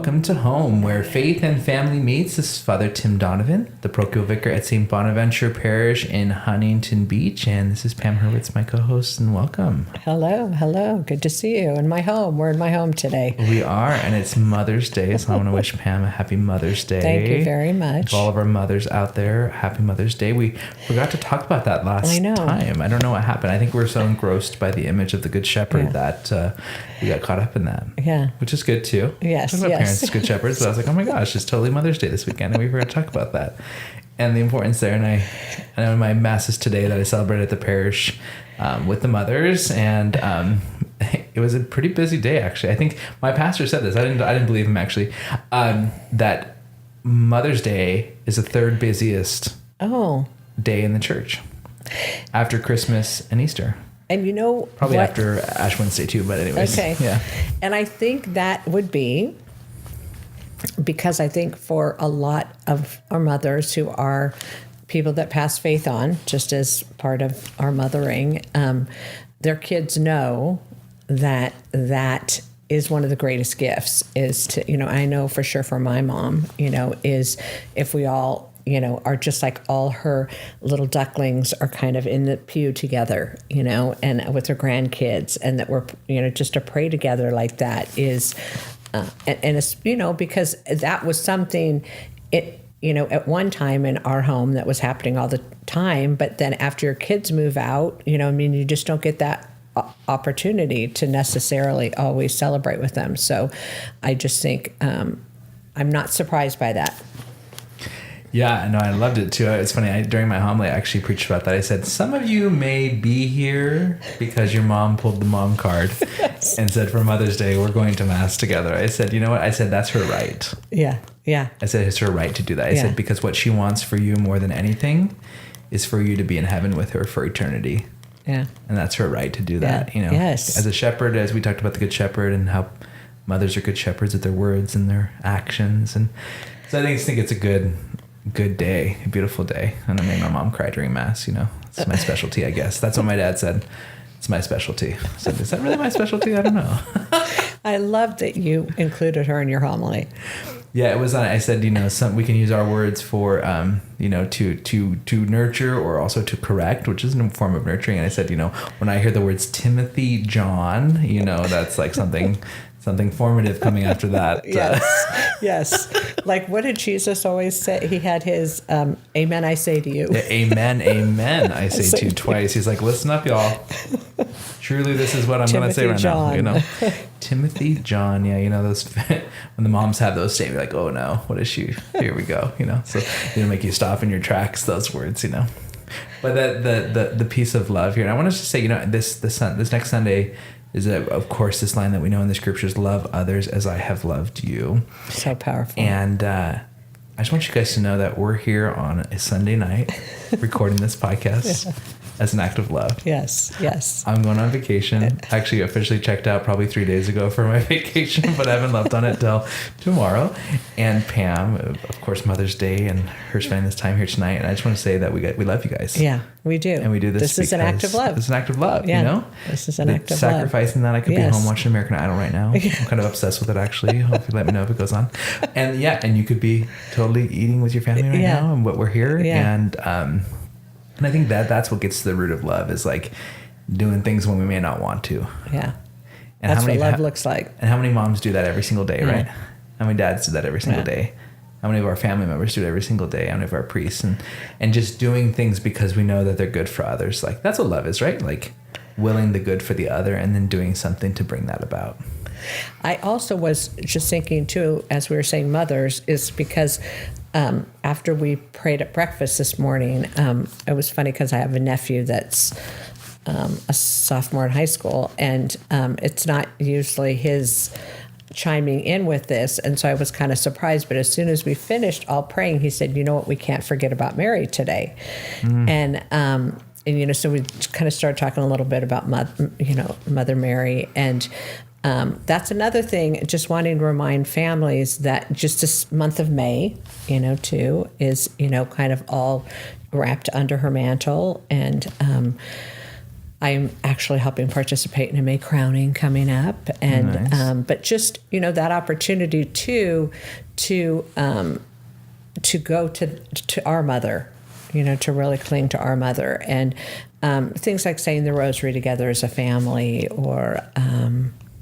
welcome to home, where faith and family meets. This is Father Tim Donovan, the parochial vicar at St. Bonaventure Parish in Huntington Beach, and this is Pam Hurwitz, my co-host, and welcome. Hello. Good to see you in my home. We're in my home today. We are, and it's Mother's Day, so I want to wish Pam a happy Mother's Day. Thank you very much. To all of our mothers out there, happy Mother's Day. We forgot to talk about that last time. I don't know what happened. I think we were so engrossed by the image of the Good Shepherd that we got caught up in that. Yeah. Which is good too. Yes. My parents as Good Shepherds, but I was like, oh my gosh, it's totally Mother's Day this weekend, and we forgot to talk about that. And the importance there. And I know my masses today that I celebrated at the parish with the mothers, and it was a pretty busy day, actually. I think my pastor said this. I didn't believe him, actually, that Mother's Day is the third busiest day in the church after Christmas and Easter. And you know, probably after Ash Wednesday too, but anyways. Okay. Yeah. And I think that would be because I think for a lot of our mothers who are people that pass faith on, just as part of our mothering, their kids know that is one of the greatest gifts is to, I know for sure for my mom, is if we all are just like all her little ducklings are kind of in the pew together, and with her grandkids, and that we're, just to pray together like that is, and it's, because that was something at one time in our home that was happening all the time. But then after your kids move out, you just don't get that opportunity to necessarily always celebrate with them. So I just think, I'm not surprised by that. Yeah, no, I loved it too. It's funny, during my homily, I actually preached about that. I said, some of you may be here because your mom pulled the mom card and said, for Mother's Day, we're going to Mass together. I said, you know what? I said, that's her right. Yeah. I said, it's her right to do that. I said, because what she wants for you more than anything is for you to be in heaven with her for eternity. Yeah. And that's her right to do that, Yes. As a shepherd, as we talked about the Good Shepherd and how mothers are good shepherds with their words and their actions. And so I think it's a good day, a beautiful day. And I made my mom cry during Mass, It's my specialty, I guess. That's what my dad said. It's my specialty. I said, is that really my specialty? I don't know. I love that you included her in your homily. Yeah, it was. I said, we can use our words for, to nurture or also to correct, which is a form of nurturing. And I said, when I hear the words Timothy, John, that's like something formative coming after that. Yes. Like, what did Jesus always say? He had his, amen, I say to you. Amen, I say to you twice. He's like, listen up, y'all. Truly, this is what I'm going to say right John. now. Timothy, John. Yeah, those, when the moms have those statements, you're like, oh no, what is she? Here we go. So it'll make you stop in your tracks, those words, But the piece of love here. And I want us to say, this next Sunday is, of course, this line that we know in the scriptures, love others as I have loved you. So powerful. And I just want you guys to know that we're here on a Sunday night recording this podcast as an act of love. Yes. I'm going on vacation. Actually, officially checked out probably 3 days ago for my vacation, but I haven't left on it till tomorrow. And Pam, of course, Mother's Day, and her spending this time here tonight. And I just want to say that we love you guys. Yeah, we do. And we do this. This is an act of love. It's an act of love, This is an act of sacrificing love. that. I could be home watching American Idol right now. I'm kind of obsessed with it, actually. Hope you let me know if it goes on. And and you could be totally eating with your family right now, and what we're here. Yeah. And I think that's what gets to the root of love, is like doing things when we may not want to. Yeah. And that's what love looks like. And how many moms do that every single day, right? How many dads do that every single day? How many of our family members do it every single day? How many of our priests? And just doing things because we know that they're good for others. Like, that's what love is, right? Like willing the good for the other and then doing something to bring that about. I also was just thinking too, as we were saying mothers, is because after we prayed at breakfast this morning, it was funny because I have a nephew that's a sophomore in high school, and it's not usually his chiming in with this, and so I was kind of surprised. But as soon as we finished all praying, he said, "You know what? We can't forget about Mary today," and so we kind of started talking a little bit about Mother Mary, and that's another thing. Just wanting to remind families that just this month of May, too, is kind of all wrapped under her mantle, and I'm actually helping participate in a May crowning coming up, and Nice. but just that opportunity to go to our mother, to really cling to our mother, and things like saying the rosary together as a family, or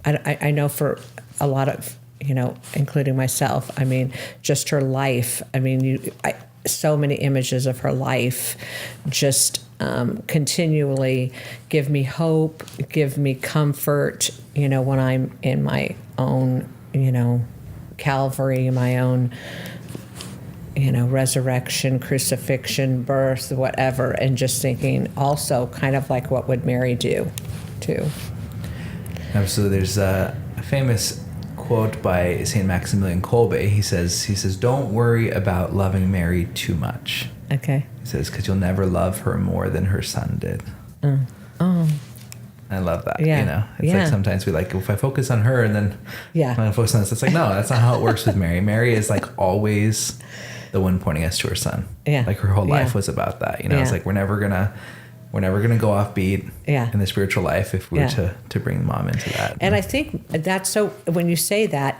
I know for a lot of including myself, I mean, just her life. I mean, so many images of her life just continually give me hope, give me comfort, when I'm in my own, Calvary, my own, resurrection, crucifixion, birth, whatever, and just thinking also kind of like, what would Mary do too? Absolutely. There's a famous quote by Saint Maximilian Kolbe. He says, "Don't worry about loving Mary too much." Okay. He says, "Because you'll never love her more than her son did." Oh. I love that. Yeah. It's like sometimes we if I focus on her and then I'm gonna focus on this. It's like, no, that's not how it works with Mary. Mary is like always the one pointing us to her son. Yeah. Like her whole life was about that. It's like we're never gonna go off beat in the spiritual life if we were to bring mom into that. And I think that's so, when you say that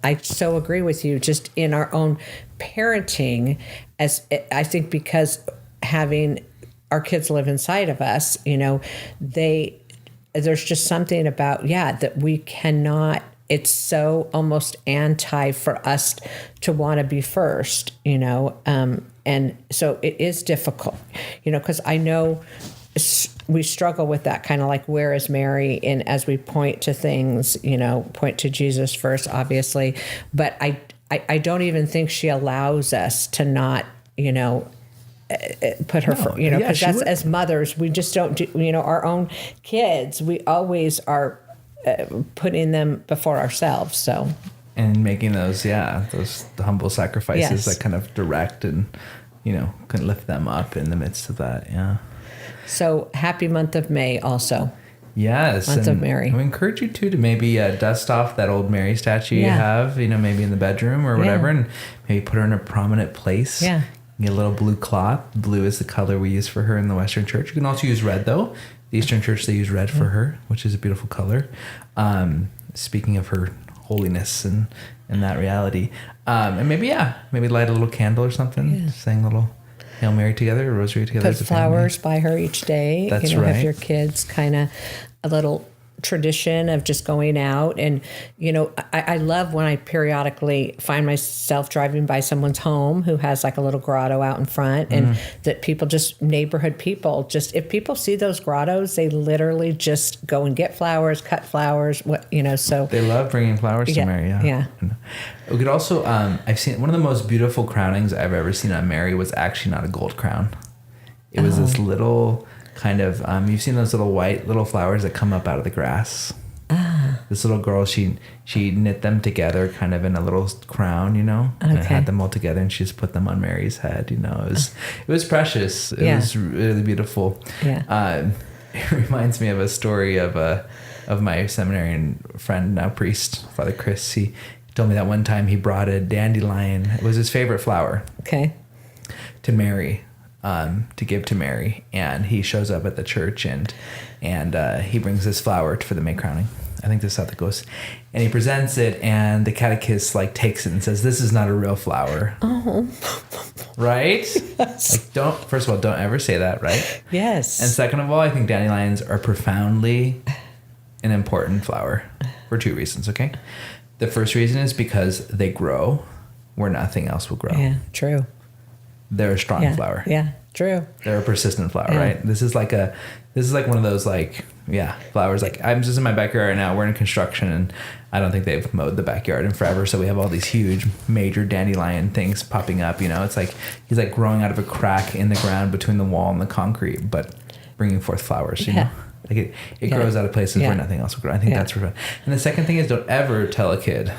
I so agree with you, just in our own parenting, as I think, because having our kids live inside of us, there's just something about, that we cannot, it's so almost anti for us to want to be first, and so it is difficult, because I know we struggle with that kind of like, where is Mary? And as we point to things, point to Jesus first, obviously, but I don't even think she allows us to not, put her, because that's, as mothers, we just don't do, our own kids, we always are putting them before ourselves. So, and making those humble sacrifices that kind of direct and, can lift them up in the midst of that. Yeah. So happy month of May also. Yes. Month of Mary. I maybe to maybe dust off that old Mary statue you have, maybe in the bedroom or whatever, and maybe put her in a prominent place. Yeah. Get a little blue cloth. Blue is the color we use for her in the Western Church. You can also use red, though. The Eastern Church, they use red for her, which is a beautiful color. Speaking of her holiness and that reality. And maybe light a little candle or something, saying a little Hail Mary together, a rosary together. Put flowers by her each day. That's right. Have your kids kind of a little tradition of just going out. And, I love when I periodically find myself driving by someone's home who has like a little grotto out in front, and that people, just neighborhood people, just, if people see those grottos, they literally just go and get flowers, cut flowers, so. They love bringing flowers to Mary. Yeah. We could also, I've seen one of the most beautiful crownings I've ever seen on Mary was actually not a gold crown. It was this little kind of, you've seen those little white little flowers that come up out of the grass. This little girl, she knit them together kind of in a little crown, and had them all together, and she just put them on Mary's head. It was precious. It was really beautiful. It reminds me of a story of my seminarian friend, now priest, Father Chris. He told me that one time he brought a dandelion. It was his favorite flower. Okay. To Mary. To give to Mary, and he shows up at the church, and he brings this flower for the May crowning. I think this is how that goes. And he presents it, and the catechist takes it and says, "This is not a real flower." Oh, right? Yes. First of all, don't ever say that, right? Yes. And second of all, I think dandelions are profoundly an important flower for two reasons. Okay, the first reason is because they grow where nothing else will grow. Yeah, true. They're a strong flower. Yeah, true. They're a persistent flower, right? This is like one of those flowers. Like, I'm just in my backyard right now. We're in construction, and I don't think they've mowed the backyard in forever. So we have all these huge, major dandelion things popping up. It's like he's like growing out of a crack in the ground between the wall and the concrete, but bringing forth flowers. You know, like it grows out of places where nothing else will grow. I think that's profound. And the second thing is, don't ever tell a kid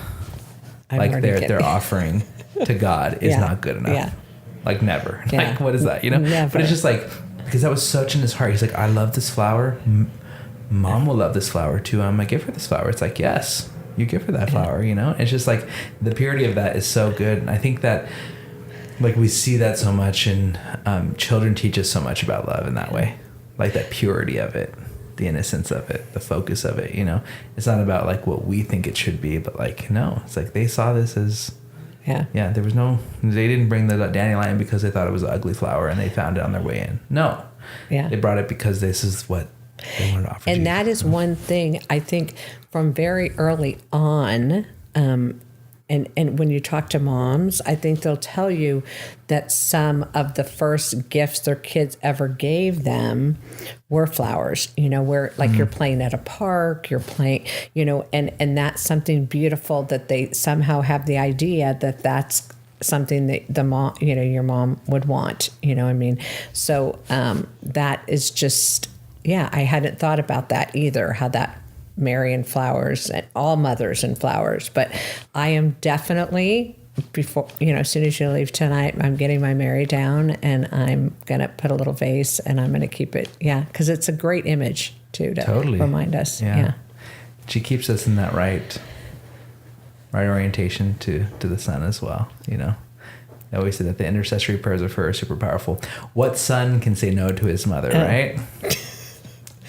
their offering to God is not good enough. Yeah. Like, never. Yeah. Like, what is that? Never. But it's just because that was such in his heart. He's like, I love this flower. Mom will love this flower too. I'm like, give her this flower. It's like, yes, you give her that flower, It's just like the purity of that is so good. And I think that we see that so much, and children teach us so much about love in that way. like that purity of it, the innocence of it, the focus of it, it's not about like what we think it should be, but like, no, it's like they saw this as, yeah, they didn't bring the dandelion because they thought it was an ugly flower and they found it on their way in. No. Yeah. They brought it because this is what they wanted to offer. And Jesus. that is one thing I think from very early on, and when you talk to moms, I think they'll tell you that some of the first gifts their kids ever gave them were flowers, where like you're playing at a park, you're playing, and that's something beautiful that they somehow have the idea that that's something that the mom, your mom would want, So that is just, I hadn't thought about that either, how that Mary and flowers and all mothers and flowers. But I am definitely, before, as soon as you leave tonight, I'm getting my Mary down and I'm going to put a little vase and I'm going to keep it. Yeah. Because it's a great image too, to remind us. Yeah. She keeps us in that right orientation to the son as well. I always say that the intercessory prayers of her are super powerful. What son can say no to his mother, right?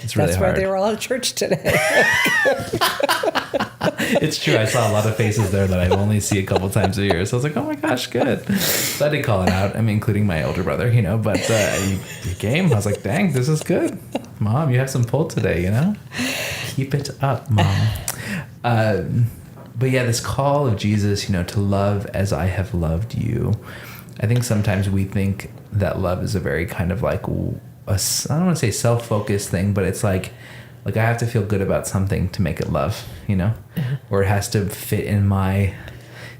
It's really That's hard. why they were all at church today. It's true. I saw a lot of faces there that I only see a couple times a year. So I was like, oh my gosh, good. So I did call it out. Including my older brother, but you came. I was like, dang, this is good. Mom, you have some pull today, Keep it up, Mom. But yeah, this call of Jesus, to love as I have loved you. I think sometimes we think that love is a very kind of like, I don't want to say self-focused thing, but it's like I have to feel good about something to make it love, or it has to fit in my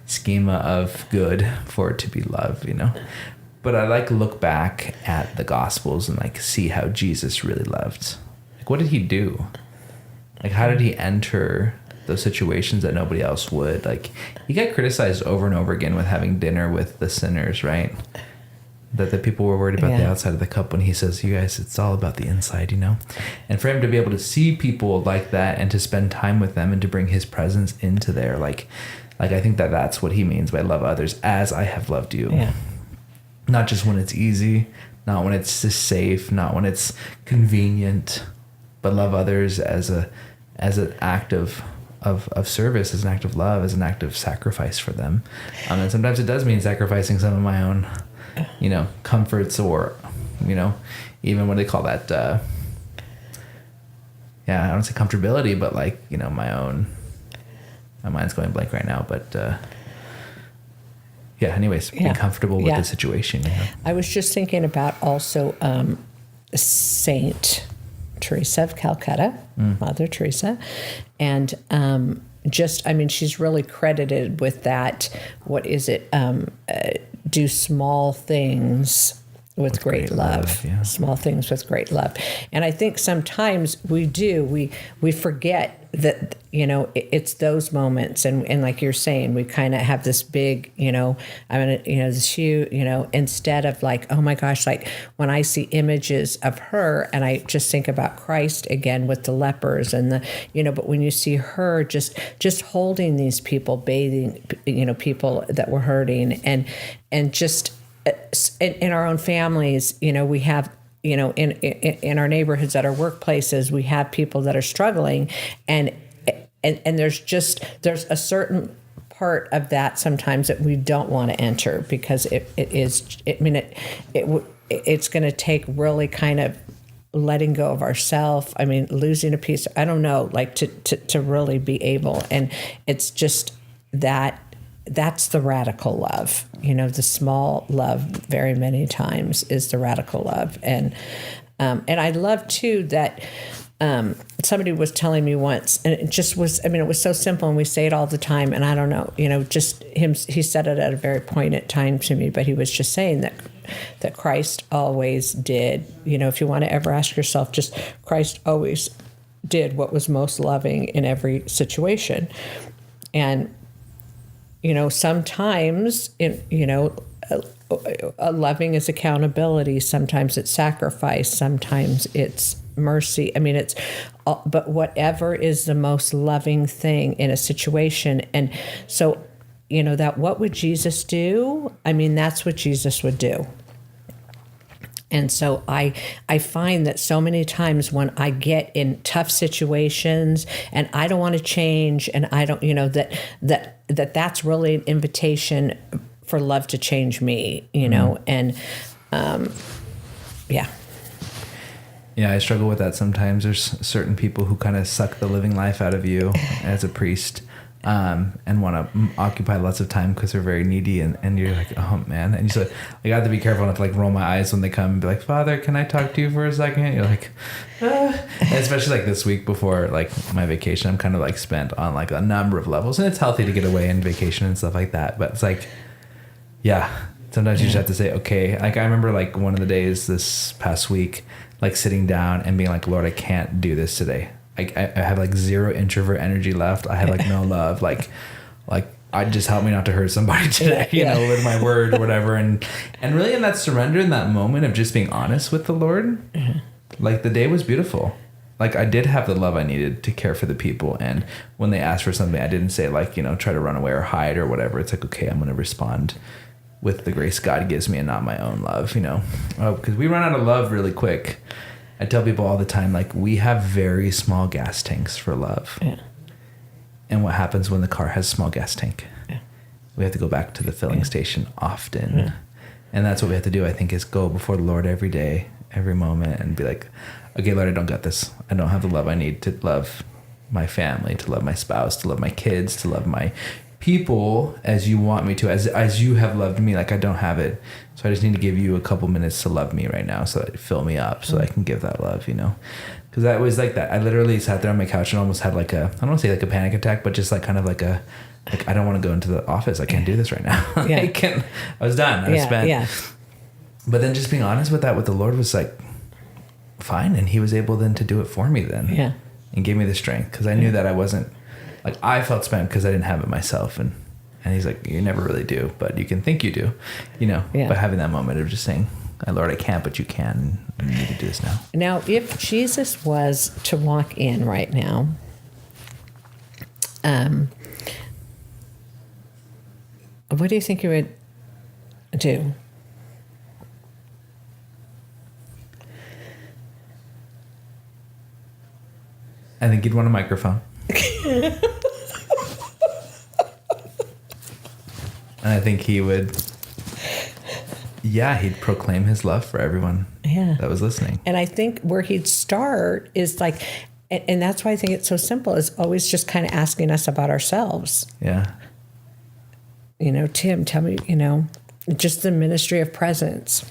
schema of good for it to be love, But I look back at the Gospels and see how Jesus really loved. What did he do? How did he enter those situations that nobody else would? He got criticized over and over again with having dinner with the sinners, right? That the people were worried about the outside of the cup, when he says, you guys, it's all about the inside, And for him to be able to see people like that and to spend time with them and to bring his presence into there, I think that's what he means by love others as I have loved you. Yeah. Not just when it's easy, not when it's just safe, not when it's convenient, but love others as an act of service, as an act of love, as an act of sacrifice for them. And sometimes it does mean sacrificing some of my own comforts, or, even what they call that, I don't say comfortability, but my mind's going blank right now, but, anyways, being comfortable with the situation. I was just thinking about also, Saint Teresa of Calcutta, Mother Teresa, and, she's really credited with that. What is it? Do small things with great love. Small things with great love. And I think sometimes we forget that, it's those moments. And like you're saying, we kind of have this big, this huge, instead of oh my gosh, when I see images of her and I just think about Christ again with the lepers and but when you see her just holding these people, bathing, people that were hurting and just in our own families, we have, in our neighborhoods, at our workplaces, we have people that are struggling, and there's a certain part of that sometimes that we don't want to enter because it's going to take really kind of letting go of ourself. Losing a piece, I don't know, to really be able, and it's just that's the radical love. The small love very many times is the radical love. And I love too that somebody was telling me once, and it just was, it was so simple and we say it all the time. And I don't know, just him, he said it at a very poignant time to me, but he was just saying that Christ always did, if you want to ever ask yourself, just Christ always did what was most loving in every situation. And sometimes, loving is accountability. Sometimes it's sacrifice. Sometimes it's mercy. But whatever is the most loving thing in a situation. And so, that what would Jesus do? That's what Jesus would do. And so I find that so many times when I get in tough situations and I don't want to change, and I don't, that's really an invitation for love to change me, and yeah. Yeah, I struggle with that sometimes. There's certain people who kind of suck the living life out of you as a priest, and want to occupy lots of time because they're very needy, and you're like, oh man. And you said, I got to be careful not to like roll my eyes when they come and be like, Father, can I talk to you for a second? You're like, ah. And especially like this week before like my vacation, I'm kind of like spent on like a number of levels, and it's healthy to get away and vacation and stuff like that. But it's like, yeah, sometimes you just have to say, okay. Like I remember like one of the days this past week, like sitting down and being like, Lord, I can't do this today. I have like zero introvert energy left. I have like no love. Like I just help me not to hurt somebody today, you know, with my word or whatever. And really in that surrender, in that moment of just being honest with the Lord, like the day was beautiful. Like I did have the love I needed to care for the people. And when they asked for something, I didn't say like, try to run away or hide or whatever. It's like, okay, I'm going to respond with the grace God gives me and not my own love, because we run out of love really quick. I tell people all the time, like we have very small gas tanks for love. Yeah. And what happens when the car has a small gas tank? Yeah. We have to go back to the filling station often. Yeah. And that's what we have to do, I think, is go before the Lord every day, every moment, and be like, okay, Lord, I don't got this. I don't have the love I need to love my family, to love my spouse, to love my kids, to love my people as you want me to, as you have loved me. Like I don't have it, so I just need to give you a couple minutes to love me right now, so that fill me up, so I can give that love, because I was like that. I literally sat there on my couch and almost had like I don't want to say like a panic attack, but just like kind of like I don't want to go into the office. I can't do this right now. I was done. I was spent. But then just being honest with that with the Lord was like fine, and He was able then to do it for me then, and gave me the strength, because I knew that I wasn't. Like I felt spent because I didn't have it myself, and He's like, you never really do, but you can think you do, But having that moment of just saying, Lord, I can't, but you can. And you need to do this now. Now, if Jesus was to walk in right now, what do you think you would do? I think He'd want a microphone. And I think He would, He'd proclaim His love for everyone that was listening. And I think where He'd start is like, and that's why I think it's so simple, is always just kind of asking us about ourselves. Yeah. Tim, tell me, just the ministry of presence,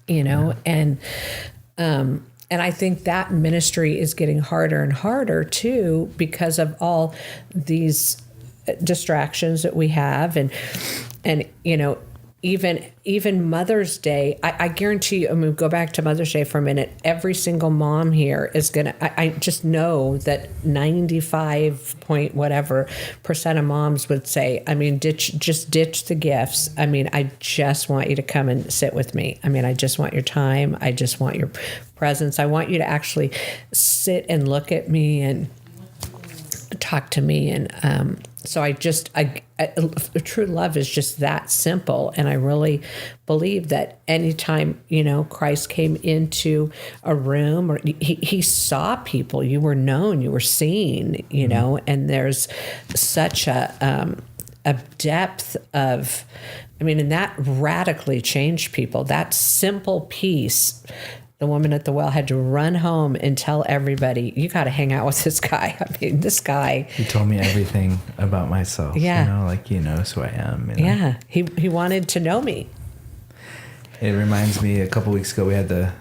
and I think that ministry is getting harder and harder too, because of all these distractions that we have, and even Mother's Day. I guarantee you, go back to Mother's Day for a minute. Every single mom here is I just know that 95% of moms would say, ditch the gifts. I just want you to come and sit with me. I just want your time. I just want your presence. I want you to actually sit and look at me and talk to me. And so true love is just that simple. And I really believe that anytime, Christ came into a room, or he saw people, you were known, you were seen, and there's such a depth of, and that radically changed people. That simple piece. The woman at the well had to run home and tell everybody, you got to hang out with this guy. This guy. He told me everything about myself. Yeah. He knows who I am. Yeah. He wanted to know me. It reminds me, a couple weeks ago, we had the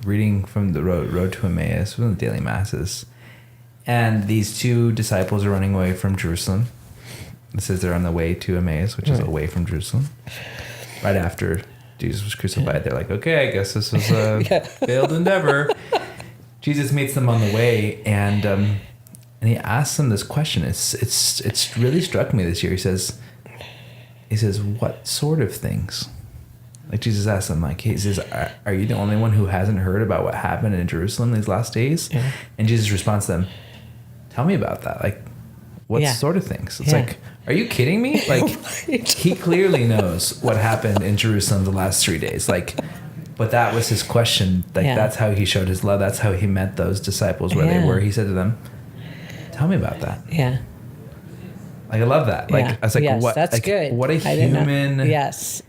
reading from the road to Emmaus, one of the daily masses. And these two disciples are running away from Jerusalem. It says they're on the way to Emmaus, which is away from Jerusalem. Right after Jesus was crucified, they're like, okay, I guess this was a failed endeavor. Jesus meets them on the way, and He asks them this question. It's really struck me this year. He says, what sort of things? Like Jesus asked them, he says, are you the only one who hasn't heard about what happened in Jerusalem these last days? Yeah. And Jesus responds to them, tell me about that. What sort of things? It's like, are you kidding me? He clearly knows what happened in Jerusalem the last 3 days. But that was his question. Like, that's how he showed his love. That's how he met those disciples where they were. He said to them, tell me about that. Yeah. Like, I love that. Like, I was like, yes, what? That's like, good. What a human. Yes.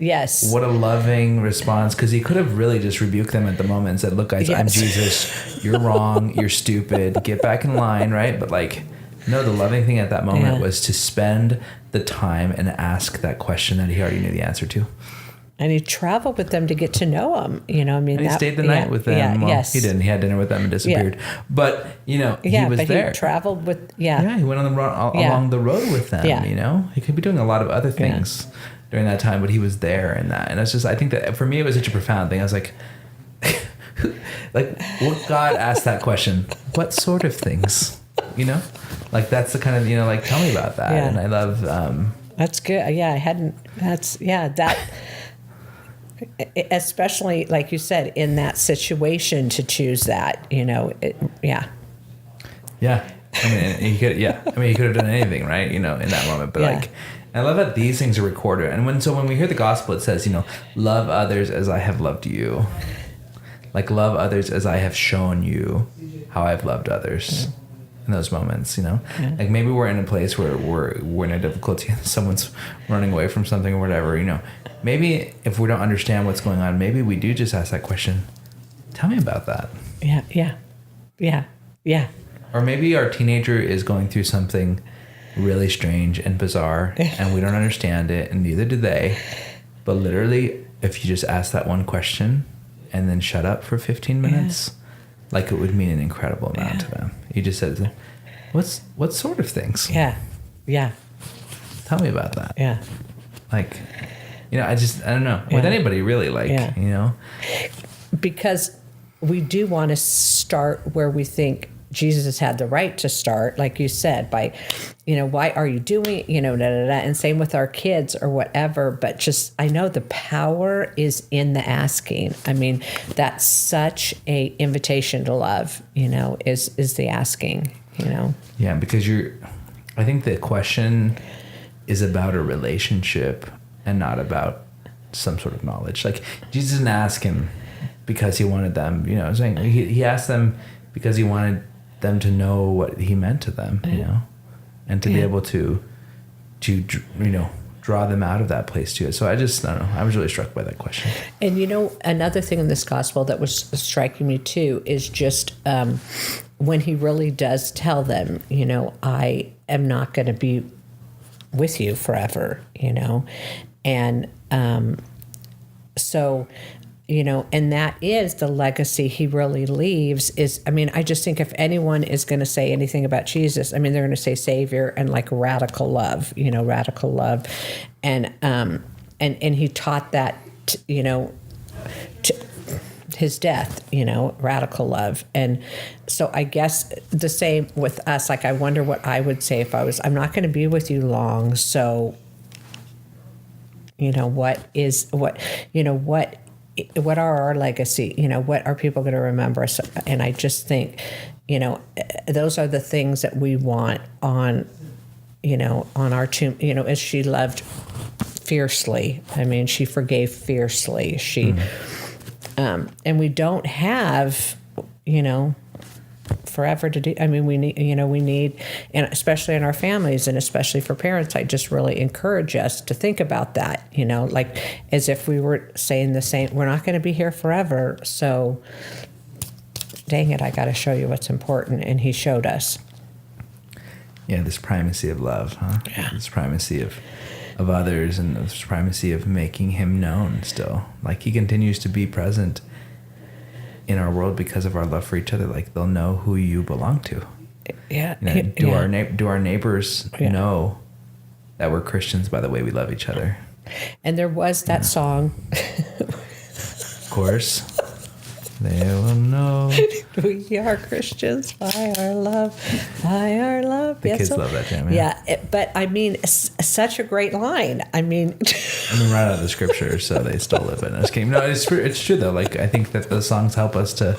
What a loving response. Because he could have really just rebuked them at the moment and said, look, guys, I'm Jesus. You're wrong. You're stupid. Get back in line, right? But like, no, the loving thing at that moment was to spend the time and ask that question that he already knew the answer to. And he traveled with them to get to know them. You know, I mean, and he stayed the night with them. Yeah, well, yes. He didn't. He had dinner with them and disappeared. Yeah. But, you know, he was there. He traveled with, he went on along the road with them, you know. He could be doing a lot of other things during that time, but he was there in that. And it's just, I think that for me, it was such a profound thing. I was like, like, what God asked that question? What sort of things? You know? Like, that's the kind of, you know, like, tell me about that. Yeah. And I love... that's good. Yeah, I hadn't... that... Especially, like you said, in that situation to choose that, you know, Yeah. I mean, he could have done anything, right? You know, in that moment. But like, I love that these things are recorded. And when we hear the gospel, it says, you know, love others as I have loved you. Like, love others as I have shown you how I've loved others. In those moments, you know, like maybe we're in a place where we're in a difficulty and someone's running away from something or whatever, you know, maybe if we don't understand what's going on, maybe we do just ask that question. Tell me about that. Yeah. Or maybe our teenager is going through something really strange and bizarre and we don't understand it and neither do they. But literally, if you just ask that one question and then shut up for 15 minutes, like, it would mean an incredible amount to them. You just said, what sort of things? Yeah. Tell me about that. Yeah. Like, you know, I don't know. With anybody, really, like, you know. Because we do want to start where we think Jesus has had the right to start, like you said, by, you know, why are you doing, you know, and same with our kids or whatever. But just, I know the power is in the asking. I mean, that's such a invitation to love, you know, is the asking, you know. Yeah, because I think the question is about a relationship and not about some sort of knowledge. Like, Jesus didn't ask him because he wanted them, you know, saying he asked them because he wanted them to know what he meant to them, you know, and to be able to, you know, draw them out of that place too. So I don't know. I was really struck by that question. And, you know, another thing in this gospel that was striking me too is just when he really does tell them, you know, I am not going to be with you forever, you know, and so, you know, and that is the legacy he really leaves is, I mean, I just think if anyone is going to say anything about Jesus, I mean, they're going to say Savior and like radical love, you know, radical love. And he taught that, you know, to his death, you know, radical love. And so I guess the same with us, like, I wonder what I would say if I'm not going to be with you long. So, you know, what are our legacy? You know, what are people going to remember us? And I just think, you know, those are the things that we want on, you know, on our tomb, you know, as she loved fiercely. I mean, she forgave fiercely. And we don't have, you know, forever to do. I mean, we need, and especially in our families and especially for parents, I just really encourage us to think about that, you know, like as if we were saying the same, we're not going to be here forever. So dang it, I got to show you what's important. And he showed us. Yeah. This primacy of love, huh? Yeah. This primacy of others and this primacy of making him known still. Like, he continues to be present in our world because of our love for each other. Like, they'll know who you belong to. Yeah. You know, do our neighbors know that we're Christians by the way we love each other? And there was that song. Of course. They will know. We are Christians by our love. The kids love that jam. But I mean, such a great line. I mean, right out of the scripture, so they stole it. But no, it's true though. Like, I think that the songs help us to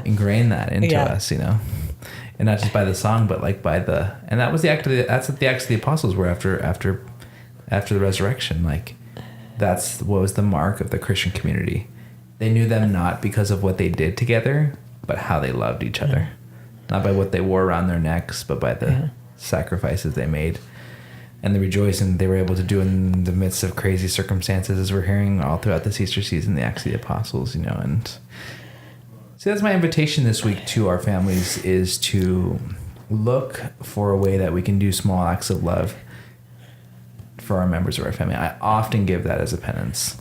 ingrain that into us, you know, and not just by the song, but like by and that was that's what the Acts of the Apostles were after the resurrection. Like, that's what was the mark of the Christian community. They knew them not because of what they did together, but how they loved each other. Not by what they wore around their necks, but by the sacrifices they made and the rejoicing they were able to do in the midst of crazy circumstances, as we're hearing all throughout this Easter season, the Acts of the Apostles, you know. And so that's my invitation this week to our families, is to look for a way that we can do small acts of love for our members of our family. I often give that as a penance,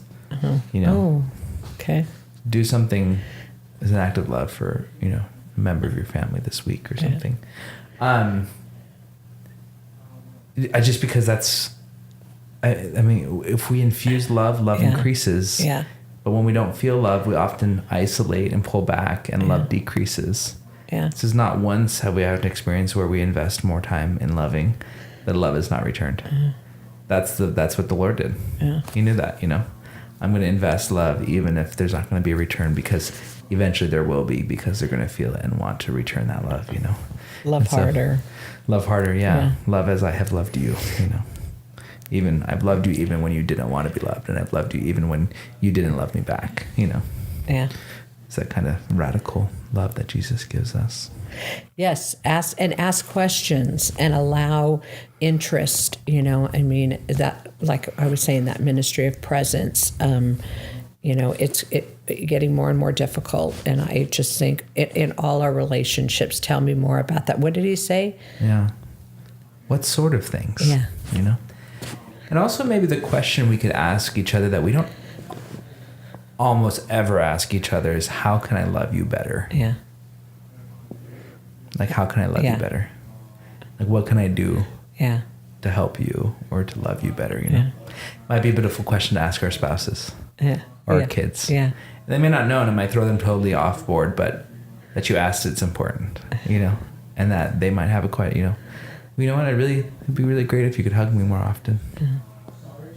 you know. Oh, okay. Do something as an act of love for, you know, a member of your family this week or something. Just because that's, I mean, if we infuse love increases. Yeah. But when we don't feel love, we often isolate and pull back, and love decreases. Yeah. This is not once have we had an experience where we invest more time in loving that love is not returned. That's what the Lord did. Yeah. He knew that, you know. I'm going to invest love even if there's not going to be a return, because eventually there will be, because they're going to feel it and want to return that love, you know. Love harder. Love harder, yeah. Love as I have loved you, you know. Even I've loved you even when you didn't want to be loved, and I've loved you even when you didn't love me back, you know. Yeah. It's that kind of radical love that Jesus gives us. Yes, ask questions and allow interest, you know. I mean, that, like I was saying, that ministry of presence, you know, it's getting more and more difficult. And I just think in all our relationships, tell me more about that. What did he say? Yeah. What sort of things? Yeah. You know? And also maybe the question we could ask each other that we don't almost ever ask each other is, how can I love you better? Yeah. Like, how can I love you better? Like, what can I do to help you or to love you better, you know? Might be a beautiful question to ask our spouses or our kids. Yeah. They may not know, and it might throw them totally off board, but that you asked it's important, you know? And that they might have a quiet, you know what, it'd be really great if you could hug me more often.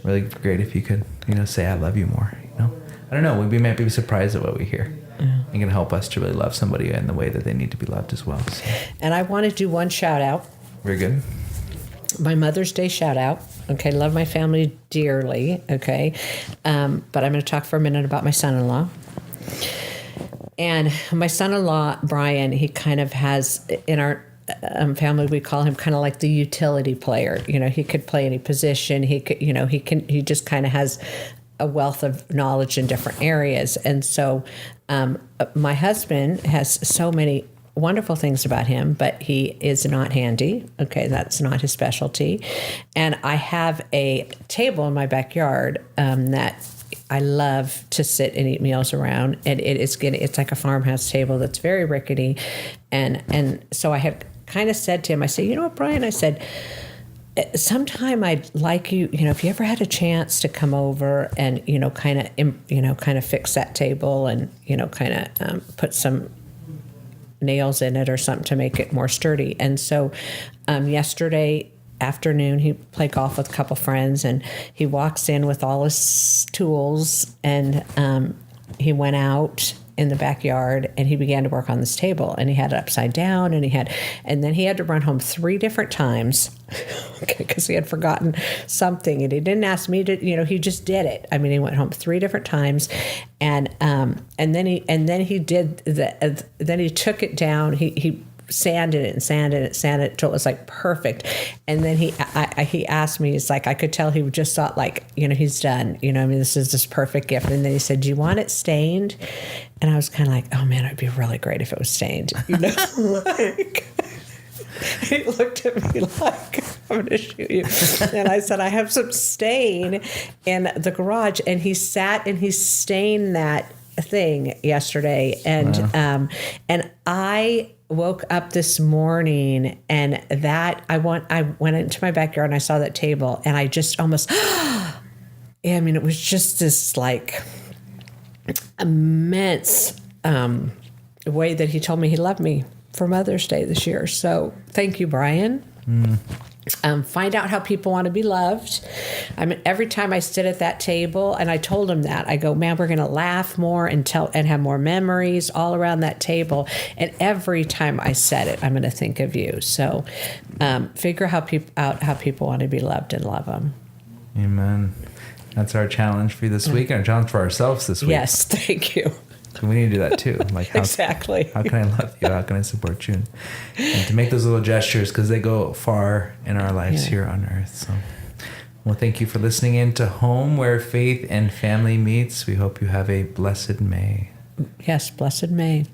Really great if you could, you know, say I love you more, you know? I don't know, we might be surprised at what we hear. It can help us to really love somebody in the way that they need to be loved as well. So. And I want to do one shout out. Very good. My Mother's Day shout out. Okay, love my family dearly. Okay, but I'm going to talk for a minute about my son-in-law. And my son-in-law, Brian, he kind of has, in our family, we call him kind of like the utility player. You know, he could play any position. He could, you know, he just kind of has a wealth of knowledge in different areas. And so my husband has so many wonderful things about him, but he is not handy. Okay, that's not his specialty. And I have a table in my backyard that I love to sit and eat meals around, and it's like a farmhouse table that's very rickety. And so I had kind of said to him, I said, you know what, Brian, I said, sometime I'd like you, you know, if you ever had a chance to come over and, you know, kind of fix that table and, you know, kind of put some nails in it or something to make it more sturdy. And so yesterday afternoon, he played golf with a couple friends, and he walks in with all his tools, and he went out in the backyard and he began to work on this table, and he had it upside down, and then he had to run home 3 different times because he had forgotten something, and he didn't ask me to, you know, he just did it. I mean, he went home 3 different times, and then he took it down. He sanded it till it was like perfect. And then he asked me, he's like, I could tell he just thought, like, you know, he's done, you know, I mean, this is this perfect gift. And then he said, do you want it stained? And I was kind of like, oh man, it'd be really great if it was stained, you know. Like, he looked at me like, I'm going to shoot you. And I said, I have some stain in the garage. And he sat and he stained that thing yesterday. And wow. And I woke up this morning, and that I went into my backyard and I saw that table, and I just almost, I mean, it was just this like immense way that he told me he loved me for Mother's Day this year. So thank you, Brian. Find out how people want to be loved. I mean, every time I sit at that table, and I told him that, I go, man, we're going to laugh more and have more memories all around that table. And every time I said it, I'm going to think of you. So figure out how people want to be loved and love them. Amen. That's our challenge for you this week, and our challenge for ourselves this week. Yes, thank you. So we need to do that too. Like Exactly. How can I love you? How can I support you? And to make those little gestures, because they go far in our lives here on earth. So, well, thank you for listening in to Home Where Faith and Family Meets. We hope you have a blessed May. Yes, blessed May.